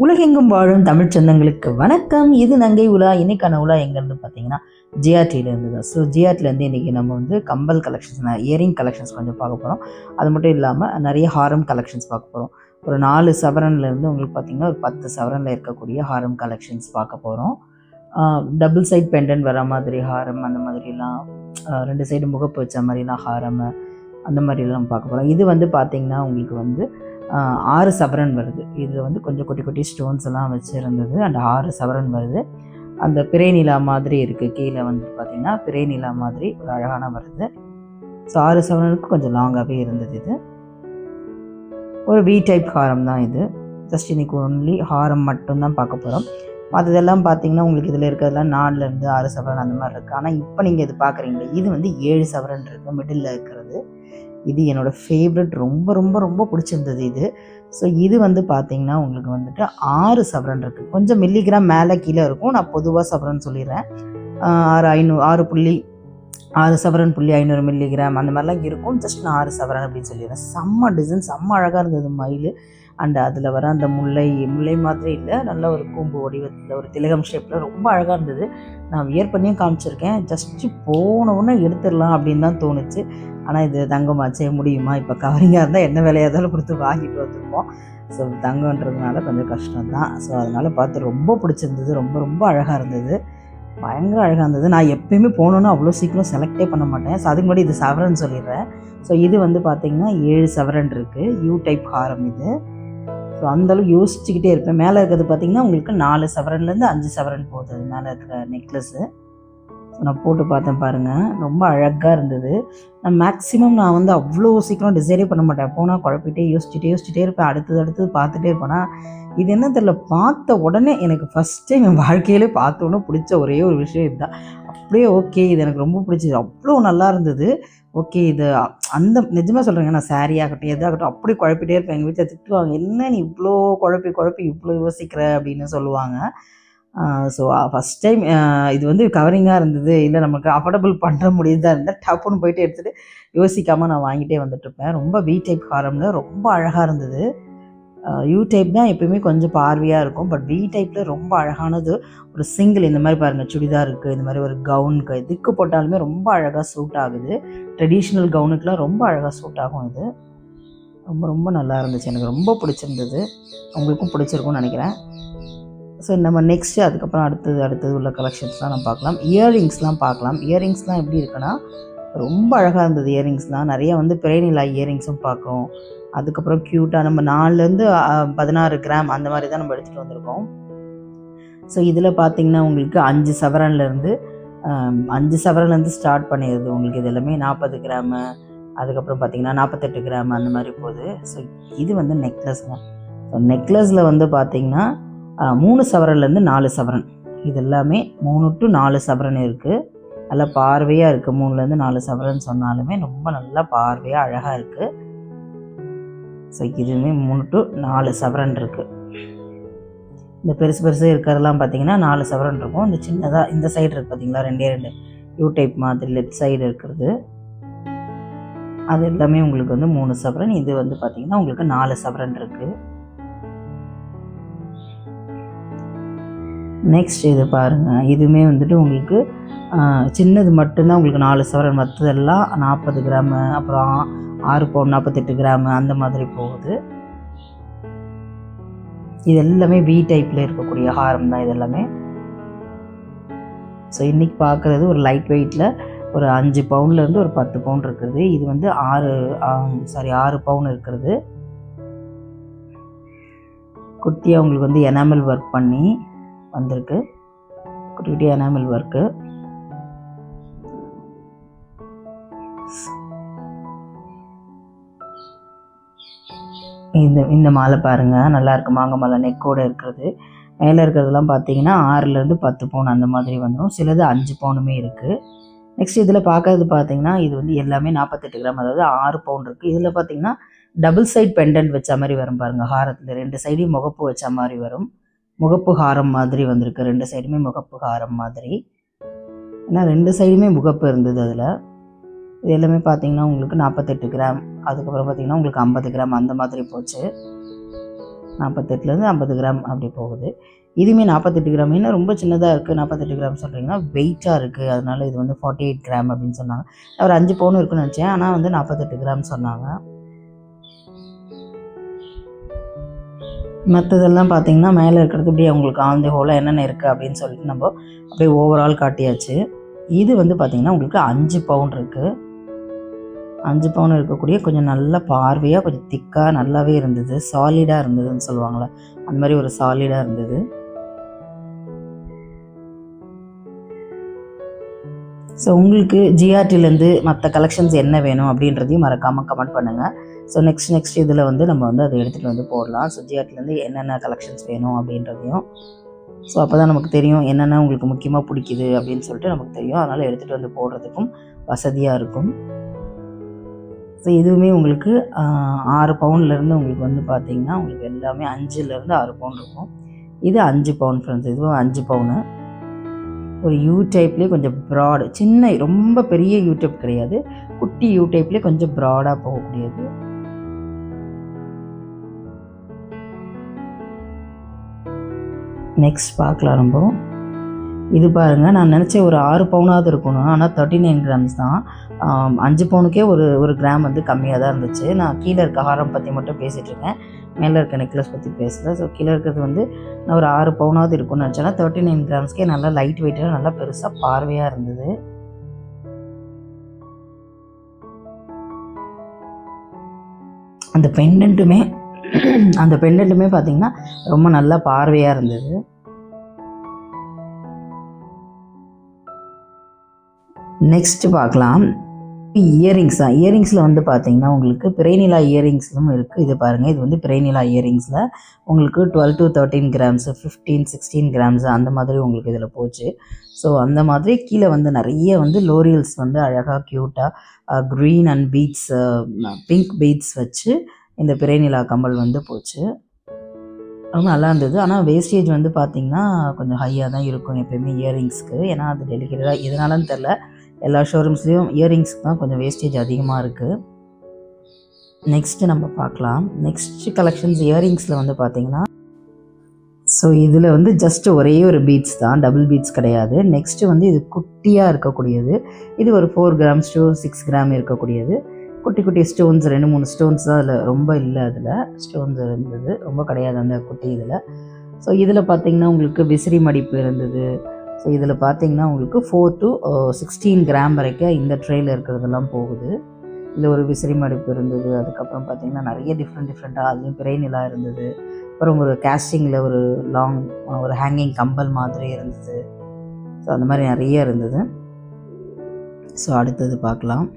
உலகெங்கும் வாழும் தமிழ் சொந்தங்களுக்கு வணக்கம். இது நங்கை உலா. இன்னைக்கான உலா எங்கேருந்து பார்த்தீங்கன்னா ஜிஆர்டியிலேருந்து தான். ஸோ ஜிஆர்டிலேருந்து இன்றைக்கி நம்ம வந்து கம்பல் கலெக்ஷன்ஸ், இயரிங் கலெக்ஷன்ஸ் கொஞ்சம் பார்க்க போகிறோம். அது மட்டும் இல்லாமல் நிறைய ஹாரம் கலெக்ஷன்ஸ் பார்க்க போகிறோம். ஒரு 4 சவரன்லேருந்து உங்களுக்கு பார்த்திங்கன்னா ஒரு 10 சவரனில் இருக்கக்கூடிய ஹாரம் கலெக்ஷன்ஸ் பார்க்க போகிறோம். டபுள் சைட் பெண்டன்ட் வர மாதிரி ஹாரம், அந்த மாதிரிலாம் 2 சைடு முகப்பு வச்ச மாதிரிலாம் ஹாரம், அந்த மாதிரிலாம் பார்க்க போகிறோம். இது வந்து பார்த்திங்கன்னா உங்களுக்கு வந்து 6 சவரன் வருது. இதில் வந்து கொஞ்சம் குட்டி குட்டி ஸ்டோன்ஸ் எல்லாம் வச்சுருந்தது. அண்ட் 6 சவரன் வருது. அந்த பிறை நிலா மாதிரி இருக்குது. கீழே வந்து பார்த்திங்கன்னா பிறை நிலா மாதிரி ஒரு அழகான வருது. ஸோ 6 சவரனுக்கு கொஞ்சம் லாங்காகவே இருந்தது. இது ஒரு வி டைப் ஹாரம் தான். இது ஜஸ்ட் இன்றைக்கி ஒன்லி ஹாரம் மட்டும்தான் பார்க்க போகிறோம். மற்றதெல்லாம் பார்த்திங்கன்னா உங்களுக்கு இதில் இருக்கிறதுலாம் 4லேருந்து 6 சவரன் அந்த மாதிரி இருக்குது. ஆனால் இப்போ நீங்கள் இது பார்க்குறீங்களே, இது வந்து 7 சவரன் இருக்குது மிடில் இருக்கிறது. இது என்னோடய ஃபேவரட், ரொம்ப ரொம்ப ரொம்ப பிடிச்சிருந்தது இது. ஸோ இது வந்து பார்த்திங்கன்னா உங்களுக்கு வந்துட்டு 6 சவரன் இருக்குது. கொஞ்சம் மில்லிகிராம் மேலே கீழே இருக்கும். நான் பொதுவாக சவரன் சொல்லிடுறேன். 6 சவரன் புள்ளி 500 மில்லிகிராம் அந்த மாதிரிலாம் இருக்கும். ஜஸ்ட் நான் 6 சவரன் அப்படின்னு சொல்லிடுறேன். செம்ம டிசைன், செம்ம அழகாக இருந்தது மயில். அண்ட் அதில் வர அந்த முல்லை மாதிரி இல்லை, நல்ல ஒரு கூம்பு வடிவத்தில் ஒரு திலகம் ஷேப்பில் ரொம்ப அழகாக இருந்தது. நான் வியர் பண்ணியும் காமிச்சிருக்கேன். ஜஸ்ட்டு போனவுடனே எடுத்துடலாம் அப்படின்னு தான் தோணுச்சு. ஆனால் இது தங்கமாச்சே, முடியுமா? இப்போ கவரிங்காக இருந்தால் என்ன விலையாக இருந்தாலும் கொடுத்து வாங்கிட்டு வந்துருப்போம். ஸோ தங்கன்றதுனால கொஞ்சம் கஷ்டம் தான். ஸோ அதனால் பார்த்து ரொம்ப பிடிச்சிருந்தது. ரொம்ப ரொம்ப அழகாக இருந்தது, பயங்கர அழகாக இருந்தது. நான் எப்பயுமே போனோன்னா அவ்வளோ சீக்கிரம் செலக்டே பண்ண மாட்டேன். ஸோ அதுக்கு முன்னாடி இது சவரன் சொல்லிடுறேன். ஸோ இது வந்து பார்த்திங்கன்னா 7 சவரன் இருக்குது. யூ டைப் ஹாரம் இது. ஸோ அந்தளவு யோசிச்சுக்கிட்டே இருப்பேன். மேலே இருக்கிறது பார்த்திங்கன்னா உங்களுக்கு 4 சவரன்லேருந்து 5 சவரன் போகுது. அது மேலே இருக்கிற நெக்லஸ்ஸு. ஸோ நான் போட்டு பார்த்தேன் பாருங்கள், ரொம்ப அழகாக இருந்தது. நான் வந்து அவ்வளோ சீக்கிரம் டிசைடே பண்ண மாட்டேன். போனால் குழப்பிட்டே யோசிச்சுட்டே இருப்பேன். அடுத்தது பார்த்துட்டே இருப்பேன்னா, இது என்ன தெரியல, பார்த்த உடனே எனக்கு ஃபஸ்ட் டைம் என் வாழ்க்கையிலே பார்த்தோன்னே பிடிச்ச ஒரே ஒரு விஷயம் இதுதான். அப்படியே ஓகே, இது எனக்கு ரொம்ப பிடிச்சது. அவ்வளோ நல்லா இருந்தது. ஓகே, இது அந்த நிஜமாக சொல்கிறேங்க, நான் சாரீ ஆகட்டும் எதாகட்டும் அப்படி குழப்பிட்டே இருப்பேன். எங்கள் வீட்டில் திட்டுவாங்க, என்ன நீ இவ்வளோ குழப்பி இவ்வளோ யோசிக்கிற அப்படின்னு சொல்லுவாங்க. ஸோ ஃபஸ்ட் டைம் இது வந்து கவரிங்காக இருந்தது. இல்லை நமக்கு அஃபோர்டபுள் பண்ணுற முடியுதா இருந்தால் டப்புன்னு போய்ட்டு எடுத்துகிட்டு யோசிக்காமல் நான் வாங்கிட்டே வந்துட்டுருப்பேன். ரொம்ப வி டைப் ஹாரம்ல ரொம்ப அழகாக இருந்தது. யூ டைப் தான் எப்பயுமே கொஞ்சம் பார்வையாக இருக்கும். பட் வி டைப்பில் ரொம்ப அழகானது. ஒரு சிங்கிள் இந்த மாதிரி பாருங்கள், சுடிதாருக்கு இந்த மாதிரி ஒரு கவுனுக்கு இதுக்கு போட்டாலுமே ரொம்ப அழகாக சூட் ஆகுது. ட்ரெடிஷ்னல் கவுனுக்குலாம் ரொம்ப அழகாக சூட் ஆகும். இது ரொம்ப ரொம்ப நல்லா இருந்துச்சு. எனக்கு ரொம்ப பிடிச்சிருந்தது. உங்களுக்கும் பிடிச்சிருக்கும்னு நினைக்கிறேன். ஸோ நம்ம நெக்ஸ்ட்டு அதுக்கப்புறம் அடுத்தது உள்ள கலெக்ஷன்ஸ்லாம் நம்ம பார்க்கலாம். இயரிங்ஸ்லாம் பார்க்கலாம். இயரிங்ஸ்லாம் எப்படி இருக்குன்னா ரொம்ப அழகாக இருந்தது. இயரிங்ஸ்லாம் நிறைய வந்து பிறை நிலா இயரிங்ஸும் பார்க்குறோம். அதுக்கப்புறம் க்யூட்டாக நம்ம 4லேருந்து 16 கிராம் அந்த மாதிரி தான் நம்ம எடுத்துகிட்டு வந்திருக்கோம். ஸோ இதில் பார்த்திங்கன்னா உங்களுக்கு 5 சவரன்லேருந்து ஸ்டார்ட் பண்ணிடுது. உங்களுக்கு இது எல்லாமே 40 கிராமு, அதுக்கப்புறம் பார்த்திங்கன்னா 48 கிராம் அந்த மாதிரி போகுது. ஸோ இது வந்து நெக்லஸ்ங்க. ஸோ நெக்லஸில் வந்து பார்த்திங்கன்னா 3 சவரன்லேருந்து 4 சவரன், இது எல்லாமே 3 to 4 சவரன் இருக்குது. நல்லா பார்வையாக இருக்குது. 3லேருந்து 4 சவரன் சொன்னாலுமே ரொம்ப நல்லா பார்வையாக அழகாக இருக்குது. ஸோ இதுவுமே 3 to 4 சவரன் இருக்குது. இந்த பெருசு இருக்கிறதெல்லாம் பார்த்திங்கன்னா 4 சவரன் இருக்கும். இந்த சின்னதாக இந்த சைடு இருக்குது பார்த்திங்களா, 2 யூ டைப் மாதிரி லெஃப்ட் சைடு இருக்கிறது, அது எல்லாமே உங்களுக்கு வந்து 3 சவரன். இது வந்து பார்த்திங்கன்னா உங்களுக்கு 4 சவரன் இருக்குது. நெக்ஸ்ட் இது பாருங்கள், இதுவுமே வந்துட்டு உங்களுக்கு சின்னது மட்டும்தான் உங்களுக்கு 4 சவரன், மற்றதெல்லாம் 40 கிராமு, அப்புறம் 6 பவுன் 48 கிராமு அந்த மாதிரி போகுது. இது எல்லாமே வி டைப்பில் இருக்கக்கூடிய ஹாரம் தான் இது எல்லாமே. ஸோ இன்றைக்கி பார்க்குறது ஒரு லைட் வெயிட்டில் ஒரு 5 பவுன்லேருந்து ஒரு 10 பவுன் இருக்குது. இது வந்து 6 பவுன் இருக்கிறது. குட்டியாக உங்களுக்கு வந்து எனாமல் ஒர்க் பண்ணி வந்திருக்கு. குட்டி எனாமல் ஒர்க்கு. இந்த மாலை பாருங்கள், நல்லாயிருக்கு. மாங்க மாலை நெக்கோடு இருக்கிறது. மேலே இருக்கிறதுலாம் பார்த்தீங்கன்னா 6லேருந்து 10 பவுன் அந்த மாதிரி வந்துடும். சிலது 5 பவுனுமே இருக்குது. நெக்ஸ்ட் இதில் பார்க்கறது பார்த்தீங்கன்னா இது வந்து எல்லாமே 48 கிராம், அதாவது 6 பவுன் இருக்குது. இதில் பார்த்தீங்கன்னா டபுள் சைட் பெண்டன்ட் வச்ச மாதிரி வரும் பாருங்கள். ஹாரத்தில் 2 சைடையும் முகப்பு வச்ச மாதிரி வரும். முகப்பு ஹாரம் மாதிரி வந்திருக்கு. 2 சைடுமே முகப்பு ஹாரம் மாதிரி. ஏன்னா 2 சைடுமே முகப்பு இருந்தது அதில். இது எல்லாமே பார்த்திங்கன்னா உங்களுக்கு 48 கிராம், அதுக்கப்புறம் பார்த்திங்கன்னா உங்களுக்கு 50 கிராம் அந்த மாதிரி போச்சு. 48லேருந்து 50 கிராம் அப்படி போகுது. இதுவுமே 48 கிராம். இன்னும் ரொம்ப சின்னதாக இருக்குது, 48 கிராம் சொல்கிறீங்கன்னா வெயிட்டாக இருக்குது, அதனால் இது வந்து 48 கிராம் அப்படின்னு சொன்னாங்க. ஒரு 5 பவுன் இருக்குன்னு நினச்சேன், ஆனால் வந்து 48 கிராம் சொன்னாங்க. மற்றதெல்லாம் பார்த்திங்கன்னா மேலே இருக்கிறது இப்படி அவங்களுக்கு ஆன் தி ஹோலாக என்னென்ன இருக்குது அப்படின்னு சொல்லிட்டு நம்ம அப்படியே ஓவரால் காட்டியாச்சு. இது வந்து பார்த்திங்கன்னா உங்களுக்கு 5 பவுன் இருக்குது. 5 பவுன் இருக்கக்கூடிய கொஞ்சம் நல்ல பார்வையாக கொஞ்சம் திக்காக நல்லாவே இருந்தது, சாலிடாக இருந்ததுன்னு சொல்லுவாங்களே அந்த மாதிரி ஒரு சாலிடாக இருந்தது. ஸோ உங்களுக்கு ஜிஆர்டிலேருந்து மற்ற கலெக்ஷன்ஸ் என்ன வேணும் அப்படின்றதையும் மறக்காமல் கமெண்ட் பண்ணுங்கள். ஸோ நெக்ஸ்ட் இதில் வந்து நம்ம வந்து அதை எடுத்துகிட்டு வந்து போடலாம். ஸோ ஜிஆர்டிலேருந்து என்னென்ன கலெக்ஷன்ஸ் வேணும் அப்படின்றதையும், ஸோ அப்போ தான் நமக்கு தெரியும் என்னென்ன உங்களுக்கு முக்கியமாக பிடிக்குது அப்படின்னு சொல்லிட்டு நமக்கு தெரியும். அதனால் எடுத்துகிட்டு வந்து போடுறதுக்கும் வசதியாக இருக்கும். ஸோ இதுவுமே உங்களுக்கு 6 பவுன்லேருந்து உங்களுக்கு வந்து பார்த்திங்கன்னா உங்களுக்கு எல்லாமே 5லேருந்து 6 பவுன் இருக்கும். இது 5 பவுன் ஃப்ரெண்ட்ஸ். இதுவும் 5 பவுனு. ஒரு யூ டைப்லேயே கொஞ்சம் ப்ராடு, சின்ன ரொம்ப பெரிய யூ டைப் கிடையாது, குட்டி யூ டைப்லேயே கொஞ்சம் ப்ராடாக போகக்கூடியது. நெக்ஸ்ட் பார்க்கலாம் நம்ம. இது பாருங்கள், நான் நினச்சேன் ஒரு 6 பவுனாவது இருக்கணும், ஆனால் 39 கிராம்ஸ் தான். 5 பவுனுக்கே ஒரு கிராம் வந்து கம்மியாக தான் இருந்துச்சு. நான் கீழே இருக்க ஹாரம் பற்றி மட்டும் பேசிகிட்ருக்கேன், மேலே இருக்க நெக்லஸ் பற்றி பேசல. ஸோ கீழே இருக்கிறது வந்து நான் ஒரு 6 பவுனாவது இருக்கும்னு நினச்சேன்னா 39 கிராம்ஸ்க்கே நல்லா லைட் வெயிட்டாக நல்லா பெருசாக பார்வையாக இருந்தது. அந்த பெண்டன்ட்டுமே பார்த்திங்கன்னா ரொம்ப நல்லா பார்வையாக இருந்தது. நெக்ஸ்ட்டு பார்க்கலாம். இயரிங்ஸ் தான். இயரிங்ஸில் வந்து பார்த்திங்கன்னா உங்களுக்கு பிறைநிலா இயரிங்ஸ்லும் இருக்குது. இது பாருங்கள், இது வந்து பிறைநிலா இயரிங்ஸில் உங்களுக்கு 12 to 13 கிராம்ஸு, 15, 16 கிராம்ஸு அந்த மாதிரி உங்களுக்கு இதில் போச்சு. ஸோ அந்த மாதிரி கீழே வந்து நிறைய வந்து லோரியல்ஸ் வந்து அழகாக க்யூட்டாக green and beads, pink beads வச்சு இந்த பிறைநிலா கம்பல் வந்து போச்சு. ரொம்ப நல்லா இருந்தது. ஆனால் வேஸ்டேஜ் வந்து பார்த்திங்கன்னா கொஞ்சம் ஹையாக தான் இருக்கும் எப்போயுமே இயரிங்ஸ்க்கு. ஏன்னா அது டெலிகேட்டடாக எதனாலன்னு தெரில, எல்லா ஷோரூம்ஸ்லேயும் இயரிங்ஸ்க்கு தான் கொஞ்சம் வேஸ்டேஜ் அதிகமாக இருக்குது. நெக்ஸ்ட்டு நம்ம பார்க்கலாம். நெக்ஸ்ட்டு கலெக்ஷன்ஸ் இயரிங்ஸில் வந்து பார்த்திங்கன்னா, ஸோ இதில் வந்து ஜஸ்ட்டு ஒரே ஒரு பீட்ஸ் தான், டபுள் பீட்ஸ் கிடையாது. நெக்ஸ்ட்டு வந்து இது குட்டியாக இருக்கக்கூடியது. இது ஒரு 4 கிராம்ஸ் to 6 கிராம் இருக்கக்கூடியது. குட்டி குட்டி ஸ்டோன்ஸ் 2-3 ஸ்டோன்ஸ் தான் அதில், ரொம்ப இல்லை, அதில் ஸ்டோன்ஸ் இருந்தது, ரொம்ப கிடையாது அந்த குட்டி இதில். ஸோ இதில் பார்த்திங்கன்னா உங்களுக்கு விசிறி மடிப்பு இருந்தது. ஸோ இதில் பார்த்திங்கன்னா உங்களுக்கு 4 to 16 கிராம் வரைக்கும் இந்த ட்ரேயில் இருக்கிறதெல்லாம் போகுது. இதில் ஒரு விசிறி மடிப்பு இருந்தது. அதுக்கப்புறம் பார்த்திங்கன்னா நிறைய டிஃப்ரெண்ட்டாக அதுலேயும் பிறைநிலா இருந்தது. அப்புறம் ஒரு கேஸ்டிங்கில் ஒரு லாங் ஒரு ஹேங்கிங் கம்பல் மாதிரி இருந்தது. ஸோ அந்த மாதிரி நிறைய இருந்தது. ஸோ அடுத்தது பார்க்கலாம்.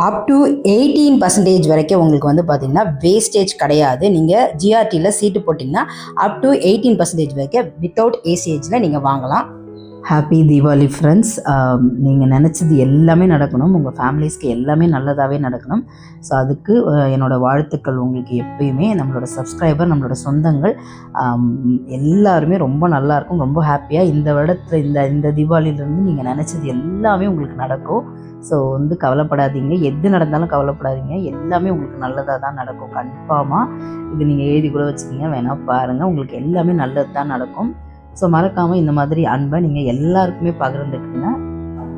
அப் டு 18% வரைக்கும் உங்களுக்கு வந்து பார்த்திங்கன்னா வேஸ்டேஜ் கிடையாது. நீங்கள் ஜிஆர்டியில் சீட்டு போட்டிங்கன்னா அப் டு 18% வரைக்கும் வித்தவுட் ஏசிஏஜில் நீங்கள் வாங்கலாம். Happy Deepavali friends. நீங்கள் நினச்சது எல்லாமே நடக்கணும், உங்கள் ஃபேமிலிஸ்க்கு எல்லாமே நல்லதாகவே நடக்கணும். ஸோ அதுக்கு என்னோடய வாழ்த்துக்கள் உங்களுக்கு எப்பயுமே. நம்மளோட சப்ஸ்கிரைபர், நம்மளோட சொந்தங்கள் எல்லாருமே ரொம்ப நல்லாயிருக்கும், ரொம்ப ஹாப்பியாக இந்த வருடத்தில் இந்த தீபாவளியிலேருந்து நீங்கள் நினச்சது எல்லாமே உங்களுக்கு நடக்கும். ஸோ வந்து கவலைப்படாதீங்க, எது நடந்தாலும் கவலைப்படாதீங்க, எல்லாமே உங்களுக்கு நல்லதாக தான் நடக்கும் கன்ஃபார்மாக. இது நீங்கள் எழுதி கூட வச்சுக்கிங்க, வேணால் பாருங்கள், உங்களுக்கு எல்லாமே நல்லது தான் நடக்கும். ஸோ மறக்காமல் இந்த மாதிரி அன்பை நீங்கள் எல்லாருக்குமே பகிர்ந்துக்குங்க.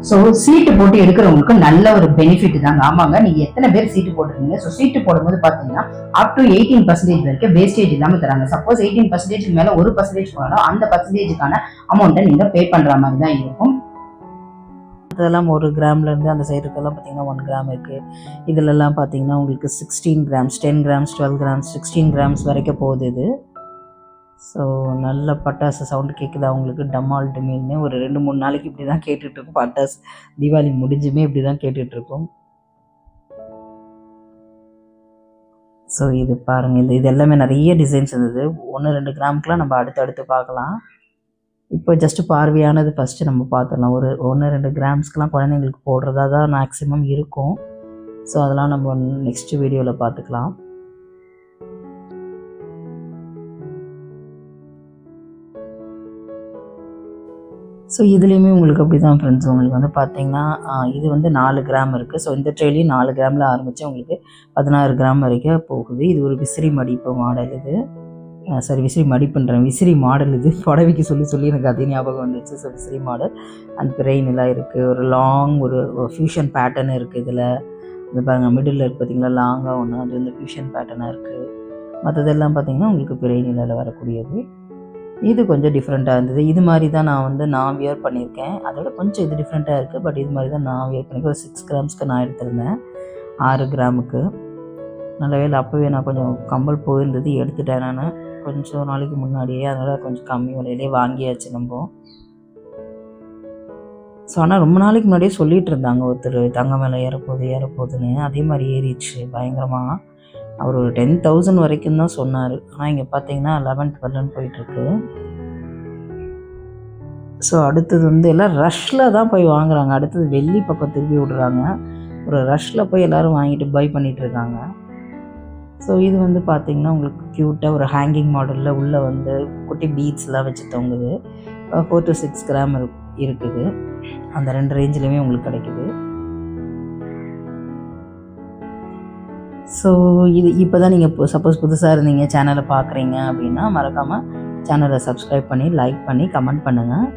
ஸோ சீட்டு போட்டு எடுக்கிறவங்களுக்கு நல்ல ஒரு பெனிஃபிட் தாங்க. ஆமாங்க, நீங்கள் எத்தனை பேர் சீட்டு போட்டுருக்கீங்க? ஸோ சீட்டு போடும்போது பார்த்தீங்கன்னா அப் டு 18% வரைக்கும் வேஸ்டேஜ் இல்லாமல் தராங்க. சப்போஸ் 18% மேலே 1% போனாலும் அந்த பர்சன்டேஜுக்கான அமௌண்ட்டை நீங்கள் பே பண்ணுற மாதிரி தான் இருக்கும். அதெல்லாம் 1 கிராம்லேருந்து அந்த சைடு இருக்கெல்லாம் பார்த்தீங்கன்னா 1 கிராம் இருக்குது. இதிலெல்லாம் பார்த்தீங்கன்னா உங்களுக்கு 16 கிராம்ஸ், 10 கிராம்ஸ், 12 கிராம்ஸ், 16 கிராம்ஸ் வரைக்கும் போகுது இது. ஸோ நல்ல பட்டாசு சவுண்டு கேட்குது அவங்களுக்கு, டம்மால் டமில்னு ஒரு 2-3 நாளைக்கு இப்படி தான் கேட்டுட்ருக்கும். பட்டாசு தீபாவளி முடிஞ்சுமே இப்படி தான் கேட்டுட்ருக்கோம். ஸோ இது பாருங்கள், இது எல்லாமே நிறைய டிசைன்ஸ் இருந்தது. 1-2 கிராமுக்கெலாம் நம்ம அடுத்தடுத்து பார்க்கலாம். இப்போ ஜஸ்ட்டு பார்வையானது ஃபஸ்ட்டு நம்ம பார்த்துடலாம். ஒரு 1-2 கிராம்ஸ்க்கெலாம் குழந்தைங்களுக்கு போடுறதா தான் மேக்ஸிமம் இருக்கும். ஸோ அதெல்லாம் நம்ம நெக்ஸ்ட்டு வீடியோவில் பார்த்துக்கலாம். ஸோ இதுலேயுமே உங்களுக்கு அப்படி தான் ஃப்ரெண்ட்ஸ். உங்களுக்கு வந்து பார்த்திங்கன்னா இது வந்து 4 கிராம் இருக்குது. ஸோ இந்த ட்ரேலையும் 4 கிராமில் ஆரம்பித்து உங்களுக்கு 16 கிராம் வரைக்கும் போகுது. இது ஒரு விசிறி மடிப்பு மாடல். இது சாரி விசிறி மடிப்புன்றேன், விசிறி மாடல் இது. புடவைக்கு சொல்லி எனக்கு அதே ஞாபகம் வந்துச்சு. ஸோ விசிறி மாடல் அண்ட் பிரெயின் எல்லாம் இருக்குது. ஒரு லாங் ஒரு ஃபியூஷன் பேட்டர்ன் இருக்குது இதில். இது பாருங்கள், மிடில் இருக்குது பார்த்தீங்களா, லாங்காக ஒன்று, அது வந்து ஃபியூஷன் பேட்டர்னாக இருக்குது. மற்றதெல்லாம் பார்த்திங்கன்னா உங்களுக்கு பிரெயினில் வரக்கூடியது. இது கொஞ்சம் டிஃப்ரெண்ட்டாக இருந்தது. இது மாதிரி தான் நான் வியர் பண்ணியிருக்கேன். அதோட கொஞ்சம் இது டிஃப்ரெண்ட்டாக இருக்குது. பட் இது மாதிரி தான் நான் வியர் பண்ணியிருக்கேன். ஒரு 6 கிராம்ஸ்க்கு நான் எடுத்திருந்தேன், 6 கிராமுக்கு. நல்ல வேளை அப்போவே நான் கொஞ்சம் கம்பல் போயிருந்தது, எடுத்துட்டேன் நான் கொஞ்சம் நாளைக்கு முன்னாடியே. அதனால் கொஞ்சம் கம்மி விலையிலே வாங்கியாச்சு நம்ம. ஸோ ஆனால் ரொம்ப நாளைக்கு முன்னாடியே சொல்லிகிட்டு இருந்தாங்க ஒருத்தர், தங்கம் மேலே ஏறப்போகுதுன்னு. அதே மாதிரி ஏறிடுச்சு பயங்கரமாக. அவர் ஒரு 10,000 வரைக்கும் தான் சொன்னார். ஆனால் இங்கே பார்த்தீங்கன்னா 11, 12 போயிட்டுருக்கு. ஸோ அடுத்தது வந்து எல்லாம் ரஷ்ஷில் தான் போய் வாங்குறாங்க. அடுத்தது வெள்ளி பக்கம் திருப்பி விடுறாங்க. ஒரு ரஷ்ஷில் போய் எல்லோரும் வாங்கிட்டு பை பண்ணிகிட்ருக்காங்க. ஸோ இது வந்து பார்த்திங்கன்னா உங்களுக்கு க்யூட்டாக ஒரு ஹேங்கிங் மாடலில் உள்ளே வந்து குட்டி பீட்ஸ்லாம் வச்சு தொங்குது. 4 to 6 கிராம் இருக்குது. அந்த 2 ரேஞ்சிலுமே உங்களுக்கு கிடைக்குது. ஸோ இது இப்போ தான் நீங்கள் சப்போஸ் புதுசாக இருந்தீங்க, சேனலை பார்க்குறீங்க அப்படின்னா மறக்காமல் சேனலை சப்ஸ்கிரைப் பண்ணி, லைக் பண்ணி, கமெண்ட் பண்ணுங்கள்.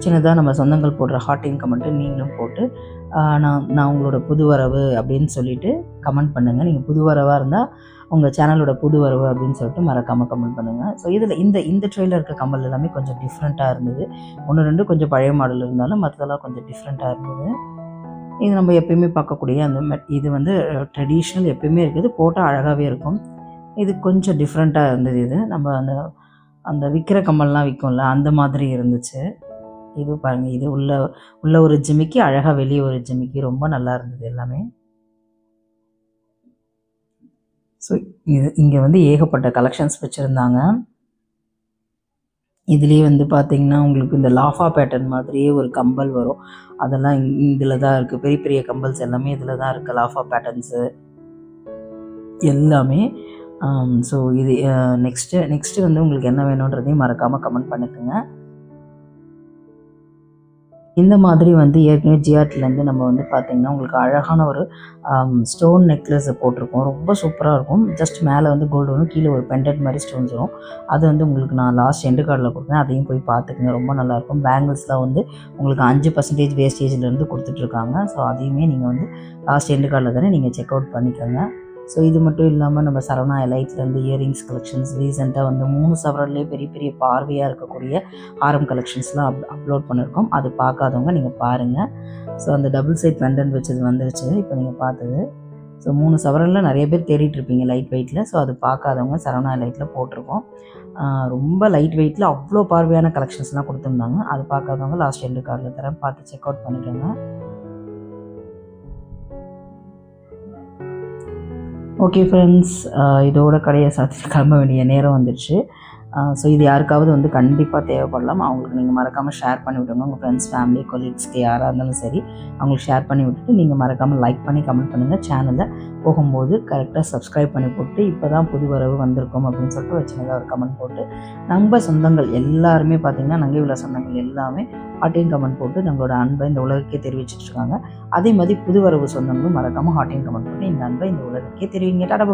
சின்னதாக நம்ம சொந்தங்கள் போடுற ஹார்ட்டின் கமெண்ட்டு நீங்களும் போட்டு நான் உங்களோட புது வரவு அப்படின்னு சொல்லிவிட்டு கமெண்ட் பண்ணுங்கள். நீங்கள் புது வரவாக இருந்தால் உங்கள் சேனலோட புது வரவு அப்படின்னு சொல்லிட்டு மறக்காமல் கமெண்ட் பண்ணுங்கள். ஸோ இதில் இந்த ட்ரெயிலில் இருக்க கம்பல் எல்லாமே கொஞ்சம் டிஃப்ரெண்ட்டாக இருந்தது. 1, 2 கொஞ்சம் பழைய மாடல் இருந்தாலும் மற்றதெல்லாம் கொஞ்சம் டிஃப்ரெண்ட்டாக இருந்தது. இது நம்ம எப்பயுமே பார்க்கக்கூடிய இது வந்து ட்ரெடிஷ்னல் எப்பயுமே இருக்குது, போட்டால் அழகாகவே இருக்கும். இது கொஞ்சம் டிஃப்ரெண்ட்டாக இருந்தது. இது நம்ம அந்த விற்கிற கம்மல்லாம் விற்கும்ல, அந்த மாதிரி இருந்துச்சு. இது பாருங்கள், இது உள்ள ஒரு ஜிமிக்கி, அழகாக வெளியே ஒரு ஜிமிக்கி, ரொம்ப நல்லா இருந்தது எல்லாமே. ஸோ இங்கே வந்து ஏகப்பட்ட கலெக்ஷன்ஸ் வச்சுருந்தாங்க. இதுலேயே வந்து பார்த்திங்கன்னா உங்களுக்கு இந்த லாஃபா பேட்டர்ன் மாதிரியே ஒரு கம்பல் வரும். அதெல்லாம் இதில் தான் இருக்குது. பெரிய பெரிய கம்பல்ஸ் எல்லாமே இதில் தான் இருக்குது. லாஃபா பேட்டர்ன்ஸு எல்லாமே. ஸோ இது நெக்ஸ்ட்டு வந்து உங்களுக்கு என்ன வேணுன்றதையும் மறக்காமல் கமெண்ட் பண்ணிக்கோங்க. இந்த மாதிரி வந்து ஏற்கனவே ஜிஆர்டிலேருந்து நம்ம வந்து பார்த்திங்கன்னா உங்களுக்கு அழகான ஒரு ஸ்டோன் நெக்லஸ் போட்டிருக்கோம். ரொம்ப சூப்பராக இருக்கும். ஜஸ்ட் மேலே வந்து கோல்டு வரும், கீழே ஒரு பெண்டன்ட் மாதிரி ஸ்டோன்ஸ் வரும். அது வந்து உங்களுக்கு நான் லாஸ்ட் எண்டு கார்டில் கொடுத்தேன், அதையும் போய் பார்த்துக்குங்க, ரொம்ப நல்லாயிருக்கும். பேங்கிள்ஸ்லாம் வந்து உங்களுக்கு 5% வேஸ்டேஜ்லேருந்து கொடுத்துட்ருக்காங்க. ஸோ அதையுமே நீங்கள் வந்து லாஸ்ட் எண்டு கார்டில் தானே நீங்கள் செக் அவுட் பண்ணிக்கோங்க. ஸோ இது மட்டும் இல்லாமல் நம்ம சரவணா எலைட்லேருந்து இயரிங்ஸ் கலெக்ஷன்ஸ் ரீசெண்டாக வந்து 3 சவரன்லேயே பெரிய பெரிய பார்வையாக இருக்கக்கூடிய ஆரம் கலெக்ஷன்ஸ்லாம் அப்லோட் பண்ணியிருக்கோம். அது பார்க்காதவங்க நீங்கள் பாருங்கள். ஸோ அந்த டபுள் சைட் பெண்டன்ட் வச்சது வந்துருச்சு இப்போ நீங்கள் பார்த்தது. ஸோ 3 சவரனில் நிறைய பேர் தேடிட்டுருப்பீங்க லைட் வெயிட்டில். ஸோ அது பார்க்காதவங்க சரவணா எலைட்டில் போட்டிருக்கோம். ரொம்ப லைட் வெயிட்டில் அவ்வளோ பார்வையான கலெக்ஷன்ஸ்லாம் கொடுத்துருந்தாங்க. அது பார்க்காதவங்க லாஸ்ட் எண்டு கார்டில் தரேன், பார்த்து செக் அவுட் பண்ணிக்கோங்க. ஓகே ஃப்ரெண்ட்ஸ், இதோட கடையை சாத்திட்டு கிளம்ப வேண்டிய நேரம் வந்துடுச்சு. ஸோ இது யாருக்காவது வந்து கண்டிப்பாக தேவைப்படலாம். அவங்களுக்கு நீங்கள் மறக்காமல் ஷேர் பண்ணி விட்டுருங்க. உங்கள் ஃப்ரெண்ட்ஸ், ஃபேமிலி, கொலீக்ஸ்க்கு யாராக இருந்தாலும் சரி, அவங்களுக்கு ஷேர் பண்ணி விட்டுட்டு நீங்கள் மறக்காமல் லைக் பண்ணி கமெண்ட் பண்ணுங்கள். சேனலை போகும்போது கரெக்டாக சப்ஸ்கிரைப் பண்ணி போட்டு இப்போ தான் புது வரவு வந்திருக்கோம் அப்படின்னு சொல்லிட்டு ஒரு சின்னதாக ஒரு கமெண்ட் போட்டு, நம்ம சொந்தங்கள் எல்லாருமே பார்த்திங்கன்னா நங்கை உள்ள சொந்தங்கள் எல்லாமே ஹார்ட்டின் கமெண்ட் போட்டு நம்மளோட அன்பை இந்த உலகக்கே தெரிவிச்சிட்ருக்காங்க. அதே மாதிரி புது வரவு சொந்தங்களும் மறக்காமல் ஹார்ட்டின் கமெண்ட் போட்டு இந்த அன்பை இந்த உலகக்கே தெரிவிங்க. டாடா.